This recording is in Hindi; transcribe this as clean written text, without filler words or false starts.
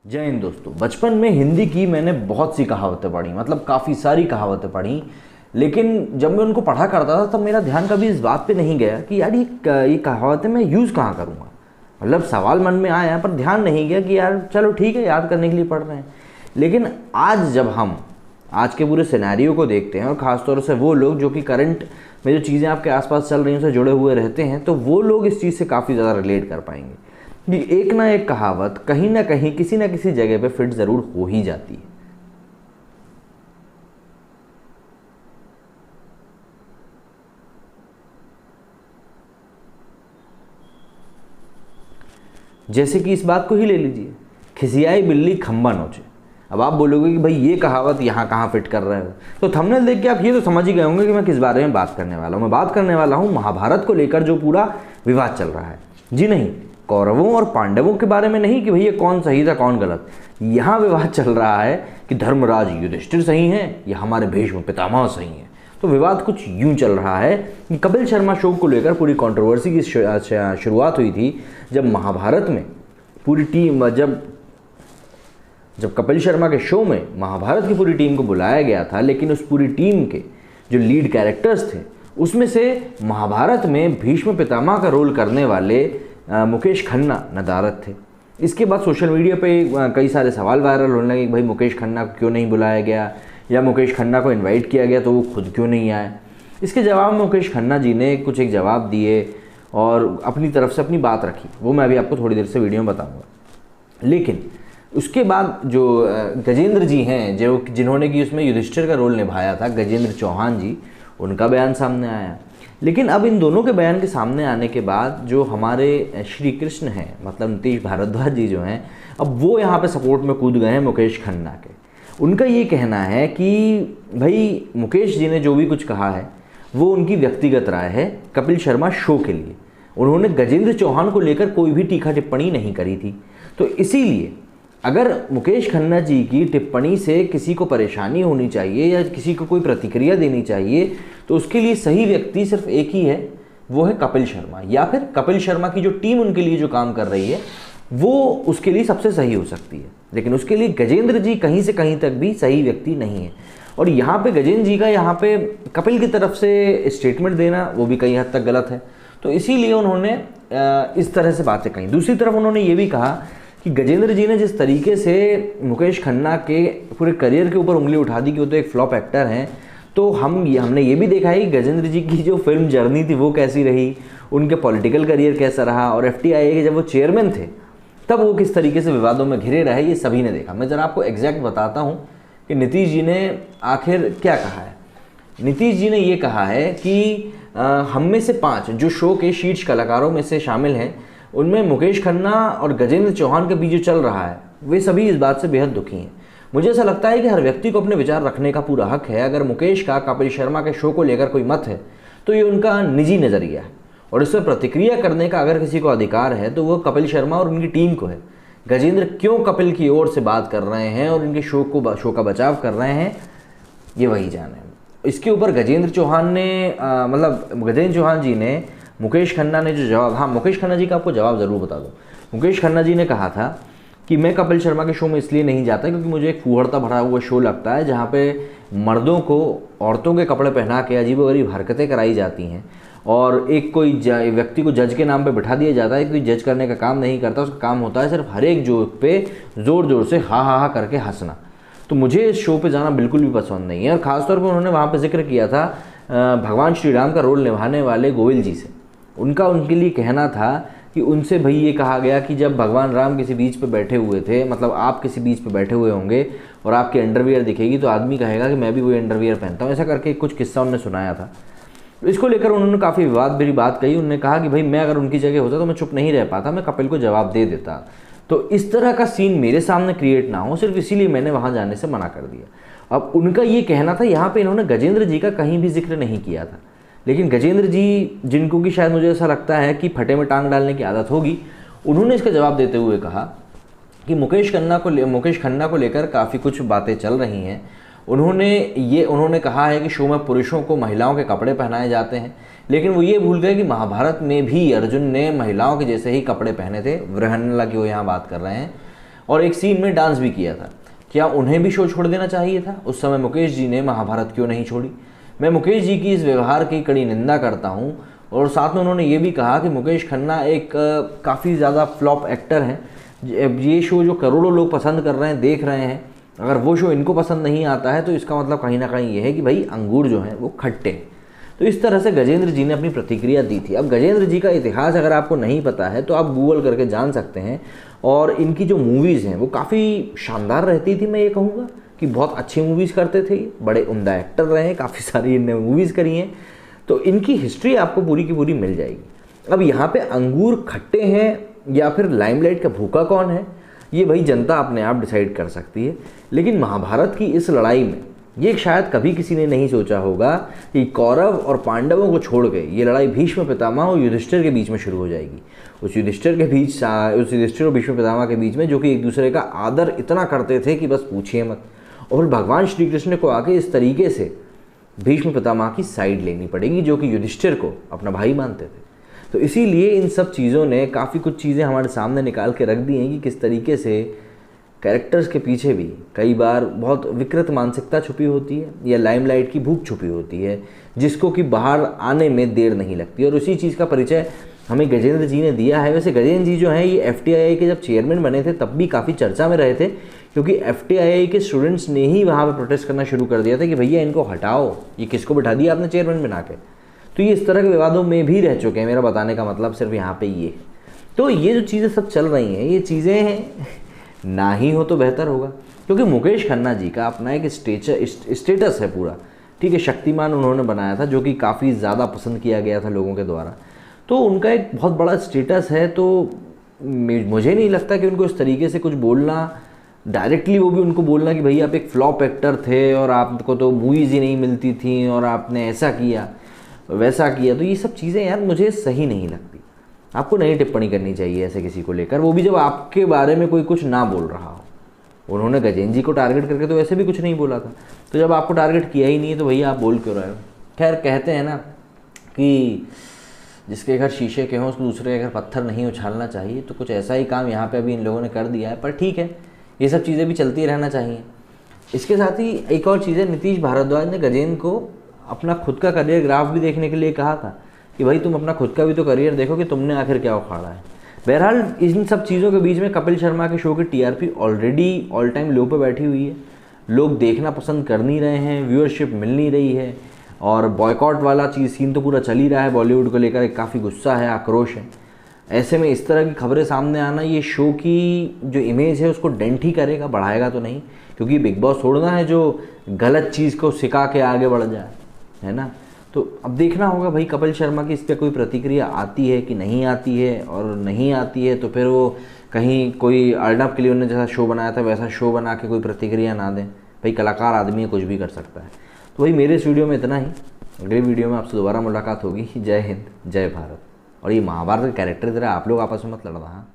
जय हिंद दोस्तों। बचपन में हिंदी की मैंने बहुत सी कहावतें पढ़ी, मतलब काफ़ी सारी कहावतें पढ़ी। लेकिन जब मैं उनको पढ़ा करता था तब मेरा ध्यान कभी इस बात पे नहीं गया कि यार ये कहावतें मैं यूज़ कहाँ करूँगा। मतलब सवाल मन में आया पर ध्यान नहीं गया कि यार चलो ठीक है, याद करने के लिए पढ़ रहे हैं। लेकिन आज जब हम आज के पूरे सिनेरियो को देखते हैं और ख़ासतौर से वो लोग जो कि करंट में जो चीज़ें आपके आसपास चल रही हैं उससे जुड़े हुए रहते हैं, तो वो लोग इस चीज़ से काफ़ी ज़्यादा रिलेट कर पाएंगे कि एक ना एक कहावत कहीं ना कहीं किसी ना किसी जगह पे फिट ज़रूर हो ही जाती है। जैसे कि इस बात को ही ले लीजिए, खिसियाई बिल्ली खंबा नोचे। अब आप बोलोगे कि भाई ये कहावत यहाँ कहाँ फिट कर रहे हो, तो थंबनेल देख के आप ये तो समझ ही गए होंगे कि मैं किस बारे में बात करने वाला हूँ। मैं बात करने वाला हूँ महाभारत को लेकर जो पूरा विवाद चल रहा है। जी नहीं, कौरवों और पांडवों के बारे में नहीं कि भैया कौन सही था कौन गलत। यहाँ विवाद चल रहा है कि धर्मराज युधिष्ठिर सही हैं या हमारे भीष्म पितामह सही हैं। तो विवाद कुछ यूं चल रहा है कि कपिल शर्मा शो को लेकर पूरी कंट्रोवर्सी की शुरुआत हुई थी जब महाभारत में पूरी टीम जब कपिल शर्मा के शो में महाभारत की पूरी टीम को बुलाया गया था, लेकिन उस पूरी टीम के जो लीड कैरेक्टर्स थे उसमें से महाभारत में भीष्म पितामह का रोल करने वाले मुकेश खन्ना नदारद थे। इसके बाद सोशल मीडिया पे कई सारे सवाल वायरल होने लगे कि भाई मुकेश खन्ना को क्यों नहीं बुलाया गया या मुकेश खन्ना को इनवाइट किया गया तो वो खुद क्यों नहीं आए। इसके जवाब में मुकेश खन्ना जी ने कुछ एक जवाब दिए और अपनी तरफ से अपनी बात रखी, वो मैं अभी आपको थोड़ी देर से वीडियो में बताऊँगा। लेकिन उसके बाद जो गजेंद्र जी हैं जिन्होंने कि उसमें युधिष्ठिर का रोल निभाया था, गजेंद्र चौहान जी, उनका बयान सामने आया। लेकिन अब इन दोनों के बयान के सामने आने के बाद जो हमारे श्री कृष्ण हैं, मतलब नीतीश भारद्वाज जी जो हैं, अब वो यहाँ पे सपोर्ट में कूद गए हैं मुकेश खन्ना के। उनका ये कहना है कि भाई मुकेश जी ने जो भी कुछ कहा है वो उनकी व्यक्तिगत राय है कपिल शर्मा शो के लिए। उन्होंने गजेंद्र चौहान को लेकर कोई भी तीखा टिप्पणी नहीं करी थी। तो इसीलिए अगर मुकेश खन्ना जी की टिप्पणी से किसी को परेशानी होनी चाहिए या किसी को कोई प्रतिक्रिया देनी चाहिए तो उसके लिए सही व्यक्ति सिर्फ एक ही है, वो है कपिल शर्मा, या फिर कपिल शर्मा की जो टीम उनके लिए जो काम कर रही है वो उसके लिए सबसे सही हो सकती है। लेकिन उसके लिए गजेंद्र जी कहीं से कहीं तक भी सही व्यक्ति नहीं है। और यहाँ पे गजेंद्र जी का यहाँ पे कपिल की तरफ से स्टेटमेंट देना वो भी कई हद तक गलत है। तो इसीलिए उन्होंने इस तरह से बातें कही। दूसरी तरफ उन्होंने ये भी कहा कि गजेंद्र जी ने जिस तरीके से मुकेश खन्ना के पूरे करियर के ऊपर उंगली उठा दी कि वो तो एक फ्लॉप एक्टर हैं, तो हमने ये भी देखा है कि गजेंद्र जी की जो फिल्म जर्नी थी वो कैसी रही, उनके पॉलिटिकल करियर कैसा रहा, और FTIA के जब वो चेयरमैन थे तब वो किस तरीके से विवादों में घिरे रहे, ये सभी ने देखा। मैं ज़रा आपको एग्जैक्ट बताता हूँ कि नीतीश जी ने आखिर क्या कहा है। नीतीश जी ने ये कहा है कि हम में से 5 जो शो के शीर्ष कलाकारों में से शामिल हैं उनमें मुकेश खन्ना और गजेंद्र चौहान के बीच जो चल रहा है वे सभी इस बात से बेहद दुखी हैं। मुझे ऐसा लगता है कि हर व्यक्ति को अपने विचार रखने का पूरा हक है। अगर मुकेश का कपिल शर्मा के शो को लेकर कोई मत है तो ये उनका निजी नज़रिया है और इस पर प्रतिक्रिया करने का अगर किसी को अधिकार है तो वो कपिल शर्मा और उनकी टीम को है। गजेंद्र क्यों कपिल की ओर से बात कर रहे हैं और इनके शो का बचाव कर रहे हैं, ये वही जाने। इसके ऊपर गजेंद्र चौहान जी ने मुकेश खन्ना ने जो जवाब, हाँ मुकेश खन्ना जी का आपको जवाब ज़रूर बता दूँ। मुकेश खन्ना जी ने कहा था कि मैं कपिल शर्मा के शो में इसलिए नहीं जाता क्योंकि मुझे एक फूहड़ता भरा हुआ शो लगता है जहाँ पे मर्दों को औरतों के कपड़े पहना के अजीबोगरीब हरकतें कराई जाती हैं और एक कोई व्यक्ति को जज के नाम पे बिठा दिया जाता है। कोई जज करने का काम नहीं करता, उसका काम होता है सिर्फ हर एक जोक पे ज़ोर ज़ोर से हा हा हा करके हंसना। तो मुझे इस शो पे जाना बिल्कुल भी पसंद नहीं है। और ख़ासतौर पर उन्होंने वहाँ पर जिक्र किया था भगवान श्री राम का रोल निभाने वाले गोविल जी से। उनके लिए कहना था कि उनसे भाई ये कहा गया कि जब भगवान राम किसी बीच पे बैठे हुए थे, मतलब आप किसी बीच पे बैठे हुए होंगे और आपके अंडरवियर दिखेगी तो आदमी कहेगा कि मैं भी वही अंडरवियर पहनता हूँ। ऐसा करके कुछ किस्सा उन्होंने सुनाया था। इसको लेकर उन्होंने काफ़ी विवाद भरी बात कही। उन्होंने कहा कि भाई मैं अगर उनकी जगह होता तो मैं चुप नहीं रह पाता, मैं कपिल को जवाब दे देता। तो इस तरह का सीन मेरे सामने क्रिएट ना हो, सिर्फ इसीलिए मैंने वहाँ जाने से मना कर दिया। अब उनका ये कहना था, यहाँ पर इन्होंने गजेंद्र जी का कहीं भी जिक्र नहीं किया था। लेकिन गजेंद्र जी, जिनको कि शायद मुझे ऐसा लगता है कि फटे में टांग डालने की आदत होगी, उन्होंने इसका जवाब देते हुए कहा कि मुकेश खन्ना को लेकर काफ़ी कुछ बातें चल रही हैं। उन्होंने कहा है कि शो में पुरुषों को महिलाओं के कपड़े पहनाए जाते हैं, लेकिन वो ये भूल गए कि महाभारत में भी अर्जुन ने महिलाओं के जैसे ही कपड़े पहने थे। वृहन्नला की वो यहाँ बात कर रहे हैं। और एक सीन में डांस भी किया था। क्या उन्हें भी शो छोड़ देना चाहिए था? उस समय मुकेश जी ने महाभारत क्यों नहीं छोड़ी? मैं मुकेश जी की इस व्यवहार की कड़ी निंदा करता हूँ। और साथ में उन्होंने ये भी कहा कि मुकेश खन्ना एक काफ़ी ज़्यादा फ्लॉप एक्टर हैं। ये शो जो करोड़ों लोग पसंद कर रहे हैं, देख रहे हैं, अगर वो शो इनको पसंद नहीं आता है तो इसका मतलब कहीं ना कहीं ये है कि भाई अंगूर जो हैं वो खट्टे हैं। तो इस तरह से गजेंद्र जी ने अपनी प्रतिक्रिया दी थी। अब गजेंद्र जी का इतिहास अगर आपको नहीं पता है तो आप गूगल करके जान सकते हैं। और इनकी जो मूवीज़ हैं वो काफ़ी शानदार रहती थी। मैं ये कहूँगा कि बहुत अच्छी मूवीज़ करते थे, बड़े उम्दा एक्टर रहे हैं, काफ़ी सारी इनने मूवीज़ करी हैं। तो इनकी हिस्ट्री आपको पूरी की पूरी मिल जाएगी। अब यहाँ पे अंगूर खट्टे हैं या फिर लाइमलाइट का भूखा कौन है, ये भाई जनता अपने आप डिसाइड कर सकती है। लेकिन महाभारत की इस लड़ाई में ये शायद कभी किसी ने नहीं सोचा होगा कि कौरव और पांडवों को छोड़ के ये लड़ाई भीष्म पितामह और युधिष्ठिर के बीच में शुरू हो जाएगी। उस युधिष्ठिर और भीष्म पितामह के बीच में, जो कि एक दूसरे का आदर इतना करते थे कि बस पूछिए मत। और भगवान श्री कृष्ण को आके इस तरीके से भीष्म पितामह की साइड लेनी पड़ेगी, जो कि युधिष्ठिर को अपना भाई मानते थे। तो इसीलिए इन सब चीज़ों ने काफ़ी कुछ चीज़ें हमारे सामने निकाल के रख दी हैं कि किस तरीके से कैरेक्टर्स के पीछे भी कई बार बहुत विकृत मानसिकता छुपी होती है या लाइमलाइट की भूख छुपी होती है, जिसको कि बाहर आने में देर नहीं लगती। और उसी चीज़ का परिचय हमें गजेंद्र जी ने दिया है। वैसे गजेंद्र जी जो हैं ये FTII के जब चेयरमैन बने थे तब भी काफ़ी चर्चा में रहे थे, क्योंकि FTII के स्टूडेंट्स ने ही वहाँ पर प्रोटेस्ट करना शुरू कर दिया था कि भैया इनको हटाओ, ये किसको बिठा दिया आपने चेयरमैन बना के। तो ये इस तरह के विवादों में भी रह चुके हैं। मेरा बताने का मतलब सिर्फ यहाँ पे ये है। तो ये जो चीज़ें सब चल रही हैं, ये चीज़ें ना ही हो तो बेहतर होगा, क्योंकि मुकेश खन्ना जी का अपना एक स्टेटस है पूरा। ठीक है, शक्तिमान उन्होंने बनाया था जो कि काफ़ी ज़्यादा पसंद किया गया था लोगों के द्वारा, तो उनका एक बहुत बड़ा स्टेटस है। तो मुझे नहीं लगता कि उनको इस तरीके से कुछ बोलना, डायरेक्टली वो भी उनको बोलना कि भैया आप एक फ्लॉप एक्टर थे और आपको तो मूवीज़ ही नहीं मिलती थी और आपने ऐसा किया वैसा किया, तो ये सब चीज़ें यार मुझे सही नहीं लगती। आपको नहीं टिप्पणी करनी चाहिए ऐसे किसी को लेकर, वो भी जब आपके बारे में कोई कुछ ना बोल रहा हो। उन्होंने गजेंद्र जी को टारगेट करके तो वैसे भी कुछ नहीं बोला था, तो जब आपको टारगेट किया ही नहीं है तो भैया आप बोल क्यों रहे हो। खैर, कहते हैं ना कि जिसके घर शीशे के हों उसको दूसरे के घर पत्थर नहीं उछालना चाहिए, तो कुछ ऐसा ही काम यहाँ पे अभी इन लोगों ने कर दिया है। पर ठीक है, ये सब चीज़ें भी चलती रहना चाहिए। इसके साथ ही एक और चीज़ है, नीतीश भारद्वाज ने गजेंद्र को अपना खुद का करियर ग्राफ भी देखने के लिए कहा था कि भाई तुम अपना खुद का भी तो करियर देखो कि तुमने आखिर क्या उखाड़ा है। बहरहाल इन सब चीज़ों के बीच में कपिल शर्मा के शो की TRP ऑलरेडी ऑल टाइम लो पे बैठी हुई है। लोग देखना पसंद कर नहीं रहे हैं, व्यूअरशिप मिल नहीं रही है, और बॉयकॉट वाला सीन तो पूरा चल ही रहा है। बॉलीवुड को लेकर काफ़ी गुस्सा है, आक्रोश है। ऐसे में इस तरह की खबरें सामने आना ये शो की जो इमेज है उसको डेंट ही करेगा, बढ़ाएगा तो नहीं, क्योंकि बिग बॉस छोड़ना है जो गलत चीज़ को सिखा के आगे बढ़ जाए, है ना। तो अब देखना होगा भाई कपिल शर्मा की इस पर कोई प्रतिक्रिया आती है कि नहीं आती है, और नहीं आती है तो फिर वो कहीं कोई अर्नब के लिए उन्होंने जैसा शो बनाया था वैसा शो बना के कोई प्रतिक्रिया ना दें। भाई कलाकार आदमी है, कुछ भी कर सकता है। तो भाई मेरे इस वीडियो में इतना ही। अगले वीडियो में आपसे दोबारा मुलाकात होगी। जय हिंद, जय भारत। और ये महाभारत के कैरेक्टर ज़रा आप लोग आपस में मत लड़ना। हाँ।